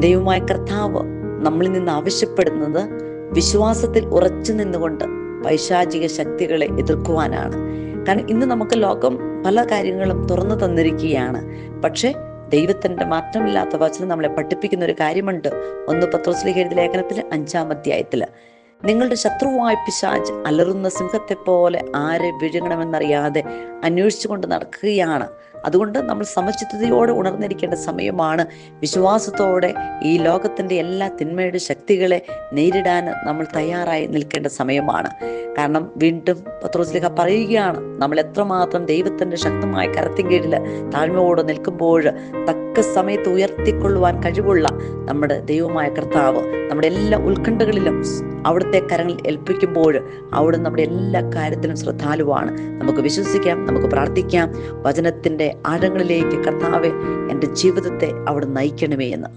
ദൈവമായ കർത്താവ് നമ്മളിൽ നിന്ന് ആവശ്യപ്പെടുന്നത് വിശ്വാസത്തിൽ ഉറച്ചു നിന്നുകൊണ്ട് പൈശാചിക ശക്തികളെ എതിർക്കുവാനാണ്. കാരണം ഇന്ന് നമുക്ക് ലോകം പല കാര്യങ്ങളും തുറന്നു തന്നിരിക്കുകയാണ്. പക്ഷെ ദൈവത്തിന്റെ മാറ്റമില്ലാത്ത വചനം നമ്മളെ പഠിപ്പിക്കുന്ന ഒരു കാര്യമുണ്ട്. 1 പത്രോസ് എഴുതിയ ലേഖനത്തിലെ 5-ാം അധ്യായത്തില്, നിങ്ങളുടെ ശത്രുവായ പിശാച് അലറുന്ന സിംഹത്തെ പോലെ ആരെ വിഴുങ്ങണമെന്നറിയാതെ അന്വേഷിച്ചുകൊണ്ട് നടക്കുകയാണ്. അതുകൊണ്ട് നമ്മൾ സമചിത്തതയോടെ ഉണർന്നിരിക്കേണ്ട സമയമാണ്. വിശ്വാസത്തോടെ ഈ ലോകത്തിന്റെ എല്ലാ തിന്മയുടെ ശക്തികളെ നേരിടാൻ നമ്മൾ തയ്യാറായി നിൽക്കേണ്ട സമയമാണ്. കാരണം വീണ്ടും പത്രോസ് പറയുകയാണ്, നമ്മൾ എത്രമാത്രം ദൈവത്തിന്റെ ശക്തമായ കരത്തിൻ കീഴിൽ താഴ്മയോടെ നിൽക്കുമ്പോൾ തക്ക സമയത്ത് ഉയർത്തിക്കൊള്ളുവാൻ കഴിവുള്ള നമ്മുടെ ദൈവമായ കർത്താവ് നമ്മുടെ എല്ലാ ഉത്കണ്ഠകളിലും അവിടുത്തെ കരങ്ങളിൽ ഏൽപ്പിക്കുമ്പോൾ അവിടുന്ന് നമ്മുടെ എല്ലാ കാര്യത്തിലും ശ്രദ്ധാലുവാണ്. നമുക്ക് വിശ്വസിക്കാം, നമുക്ക് പ്രാർത്ഥിക്കാം. വചനത്തിന്റെ ആഴങ്ങളിലേക്ക് കർത്താവെ എൻ്റെ ജീവിതത്തെ അവിടെ നയിക്കണമേ എന്ന്.